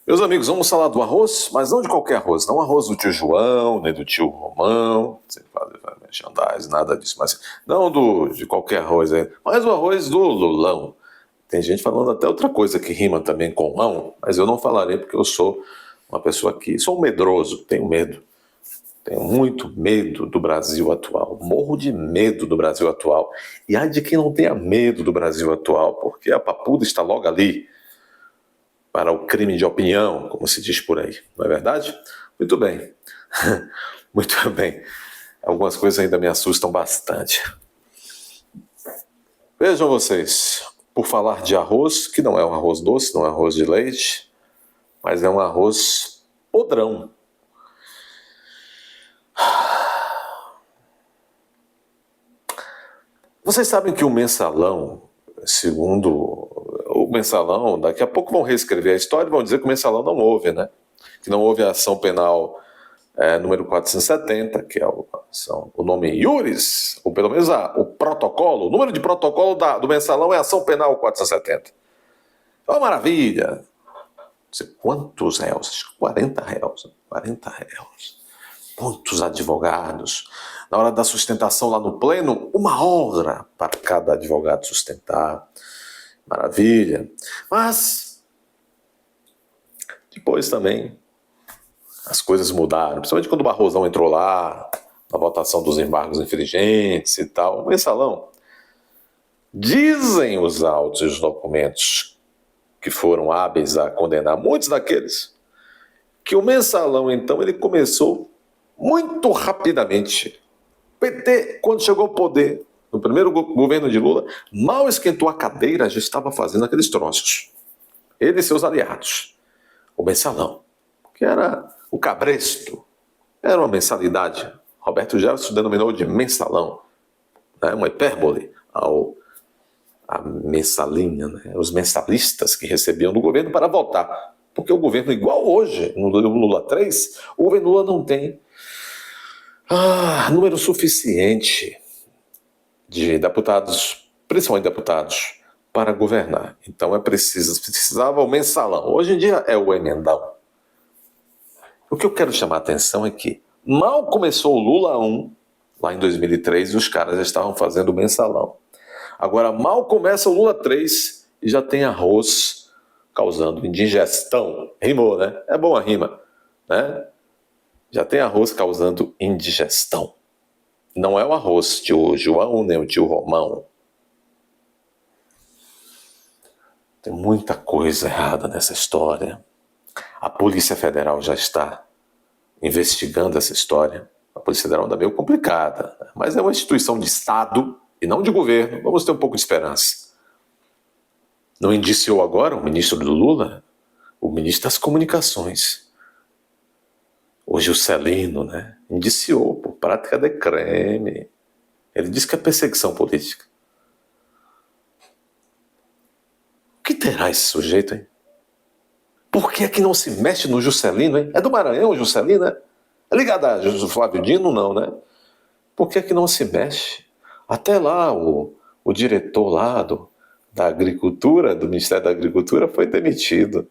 Meus amigos, vamos falar do arroz, mas não de qualquer arroz, não arroz do tio João, nem do tio Romão, sem fazer merchandising, nada disso, mas não de qualquer arroz aí, mas o arroz do Lulão. Tem gente falando até outra coisa que rima também com mão, mas eu não falarei porque eu sou uma pessoa que sou um medroso, tenho medo. Tenho muito medo do Brasil atual, morro de medo do Brasil atual. E há de quem não tenha medo do Brasil atual, porque a papuda está logo ali para o crime de opinião, como se diz por aí, não é verdade? Muito bem, muito bem. Algumas coisas ainda me assustam bastante. Vejam vocês, por falar de arroz, que não é um arroz doce, não é arroz de leite, mas é um arroz podrão. Vocês sabem que o mensalão, segundo o mensalão, daqui a pouco vão reescrever a história e vão dizer que o mensalão não houve, né? Que não houve a ação penal número 470, que é o nome iuris, ou pelo menos o protocolo, o número de protocolo do mensalão é ação penal 470. É uma maravilha. Não sei quantos réus? 40 réus. 40 réus. Muitos advogados. Na hora da sustentação lá no pleno, 1 hora para cada advogado sustentar. Maravilha. Mas depois também as coisas mudaram, principalmente quando o Barrosão entrou lá, na votação dos embargos infringentes e tal. O mensalão, dizem os autos e os documentos que foram hábeis a condenar muitos daqueles, que o mensalão, então, ele começou muito rapidamente. O PT, quando chegou ao poder, no primeiro governo de Lula, mal esquentou a cadeira, já estava fazendo aqueles troços. Ele e seus aliados. O mensalão, que era o cabresto, era uma mensalidade. Roberto Jefferson denominou de mensalão, né? Uma hipérbole à mensalinha, né? Os mensalistas que recebiam do governo para votar. Porque o governo, igual hoje, no Lula 3, o governo Lula não tem número suficiente de deputados, principalmente deputados, para governar. Então precisava o mensalão. Hoje em dia é o emendão. O que eu quero chamar a atenção é que mal começou o Lula 1, lá em 2003, e os caras já estavam fazendo o mensalão. Agora, mal começa o Lula 3 e já tem arroz causando indigestão. Rimou, né? É boa a rima, né? Já tem arroz causando indigestão. Não é o arroz tio João nem o tio Romão. Tem muita coisa errada nessa história. A Polícia Federal já está investigando essa história. A Polícia Federal anda meio complicada, mas é uma instituição de Estado e não de governo. Vamos ter um pouco de esperança. Não indiciou agora o ministro do Lula? O ministro das Comunicações. Hoje o Celino, né? Indiciou por prática de crime. Ele disse que é perseguição política. O que terá esse sujeito, hein? Por que é que não se mexe no Juscelino, hein? É do Maranhão o Juscelino, né? É ligado a Flávio Dino, não, né? Por que é que não se mexe? Até lá o diretor lá da Agricultura, do Ministério da Agricultura, foi demitido.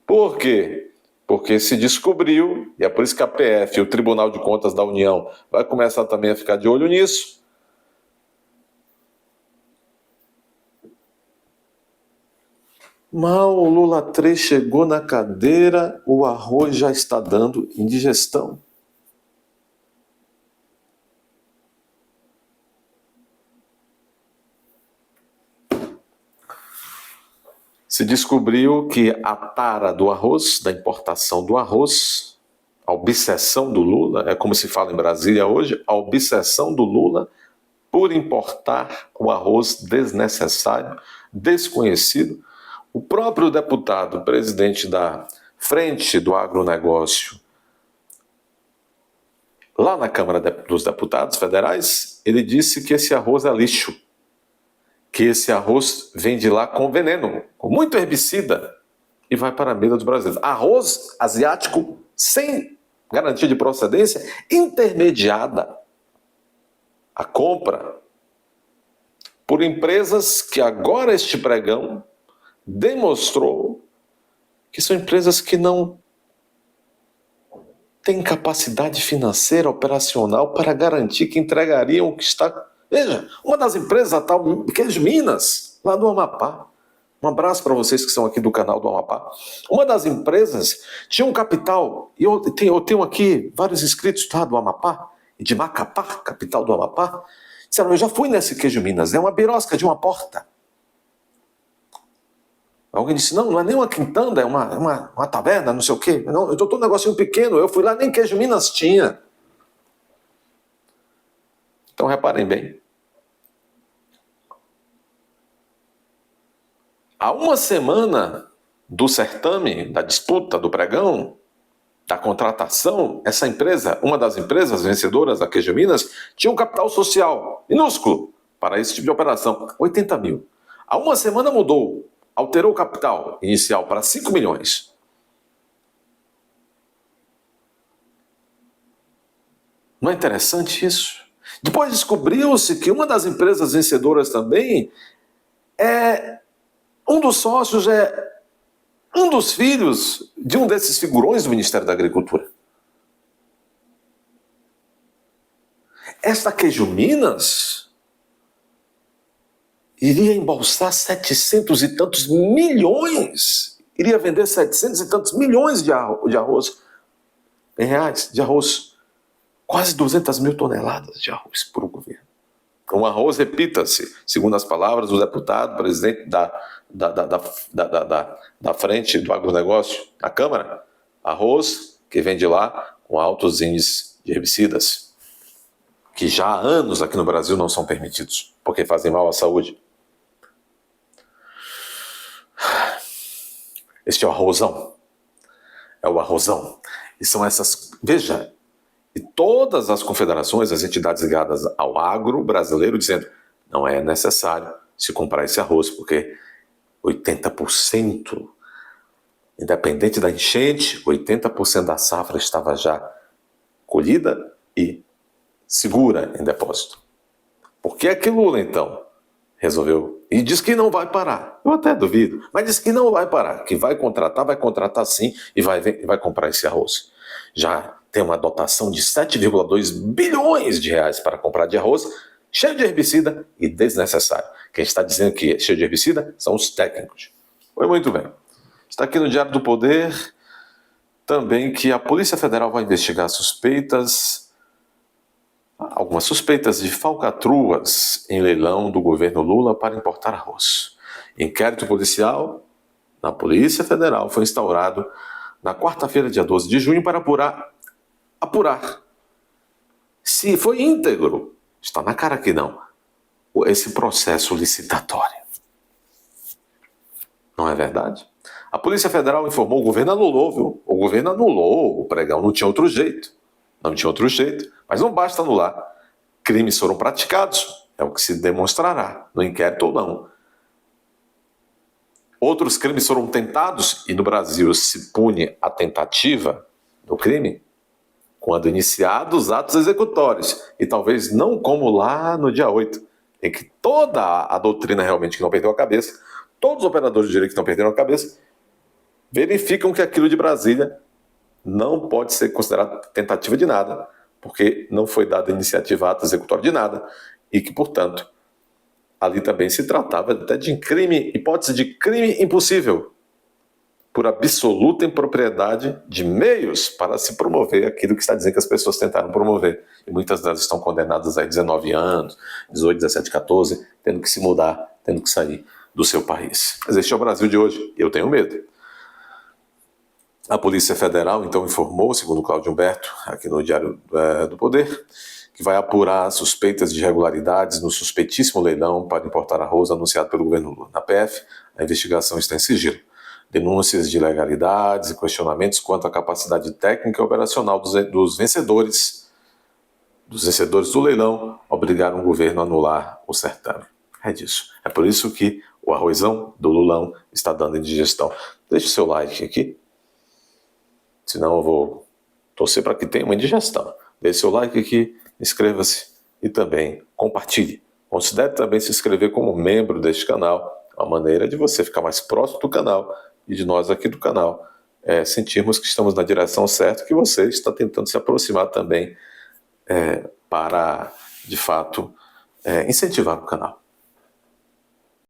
Por quê? Porque se descobriu, e é por isso que a PF, o Tribunal de Contas da União, vai começar também a ficar de olho nisso. Mal o Lula 3 chegou na cadeira, o arroz já está dando indigestão. Se descobriu que a tara do arroz, da importação do arroz, a obsessão do Lula, é como se fala em Brasília hoje, a obsessão do Lula por importar o arroz desnecessário, desconhecido. O próprio deputado, presidente da Frente do Agronegócio, lá na Câmara dos Deputados Federais, ele disse que esse arroz é lixo, que esse arroz vem de lá com veneno, com muito herbicida, e vai para a mesa dos brasileiros. Arroz asiático sem garantia de procedência, intermediada a compra por empresas que agora este pregão demonstrou que são empresas que não têm capacidade financeira, operacional para garantir que entregariam o que está... Veja, uma das empresas, a tal Queijo Minas, lá do Amapá. Um abraço para vocês que são aqui do canal do Amapá. Uma das empresas tinha um capital, e eu tenho aqui vários inscritos lá do Amapá, de Macapá, capital do Amapá. Disseram, eu já fui nesse Queijo Minas, é uma birosca de uma porta. Alguém disse, não é nem uma quintanda, é uma taverna, não sei o quê. Não, eu estou um negocinho pequeno, eu fui lá, nem Queijo Minas tinha. Então reparem bem. Há uma semana do certame, da disputa, do pregão, da contratação, essa empresa, uma das empresas vencedoras da Queijo Minas, tinha um capital social minúsculo para esse tipo de operação, 80 mil. Há uma semana mudou, alterou o capital inicial para 5 milhões. Não é interessante isso? Depois descobriu-se que uma das empresas vencedoras também um dos sócios é um dos filhos de um desses figurões do Ministério da Agricultura. Esta Queijo Minas iria embolsar 700 e tantos milhões, iria vender 700 e tantos milhões de arroz, em reais, de arroz, quase 200 mil toneladas de arroz para o governo. Um arroz, repita-se, segundo as palavras do deputado, presidente da frente do agronegócio, da Câmara, arroz que vem de lá com altos índices de herbicidas, que já há anos aqui no Brasil não são permitidos, porque fazem mal à saúde. Este é o arrozão. É o arrozão. E são essas... Veja, e todas as confederações, as entidades ligadas ao agro brasileiro, dizendo não é necessário se comprar esse arroz, porque 80%, independente da enchente, 80% da safra estava já colhida e segura em depósito. Por que é que Lula, então, resolveu? E diz que não vai parar. Eu até duvido, mas diz que não vai parar, que vai contratar sim e vai comprar esse arroz. Já tem uma dotação de 7,2 bilhões de reais para comprar de arroz, cheio de herbicida e desnecessário. Quem está dizendo que é cheio de herbicida são os técnicos. Foi muito bem. Está aqui no Diário do Poder também que a Polícia Federal vai investigar algumas suspeitas de falcatruas em leilão do governo Lula para importar arroz. Inquérito policial na Polícia Federal foi instaurado na quarta-feira, dia 12 de junho, para apurar se foi íntegro, está na cara que não, esse processo licitatório. Não é verdade? A Polícia Federal informou, o governo anulou, viu? O governo anulou o pregão, não tinha outro jeito. Não tinha outro jeito, mas não basta anular. Crimes foram praticados, é o que se demonstrará no inquérito ou não. Outros crimes foram tentados, e no Brasil se pune a tentativa do crime quando iniciados os atos executórios, e talvez não como lá no dia 8, em que toda a doutrina realmente que não perdeu a cabeça, todos os operadores de direito que não perderam a cabeça, verificam que aquilo de Brasília não pode ser considerado tentativa de nada, porque não foi dada iniciativa ato executório de nada, e que, portanto, ali também se tratava até de crime, hipótese de crime impossível, por absoluta impropriedade de meios para se promover aquilo que está dizendo que as pessoas tentaram promover. E muitas delas estão condenadas a 19 anos, 18, 17, 14, tendo que se mudar, tendo que sair do seu país. Mas este é o Brasil de hoje, e eu tenho medo. A Polícia Federal, então, informou, segundo Cláudio Humberto, aqui no Diário do Poder, que vai apurar suspeitas de irregularidades no suspeitíssimo leilão para importar arroz anunciado pelo governo Lula. Na PF, a investigação está em sigilo. Denúncias de ilegalidades e questionamentos quanto à capacidade técnica e operacional dos vencedores do leilão obrigaram o governo a anular o certame. É disso. É por isso que o arrozão do Lulão está dando indigestão. Deixe o seu like aqui, senão eu vou torcer para que tenha uma indigestão. Deixe seu like aqui, inscreva-se e também compartilhe. Considere também se inscrever como membro deste canal, uma maneira de você ficar mais próximo do canal e de nós aqui do canal sentirmos que estamos na direção certa, que você está tentando se aproximar também para, de fato, incentivar o canal.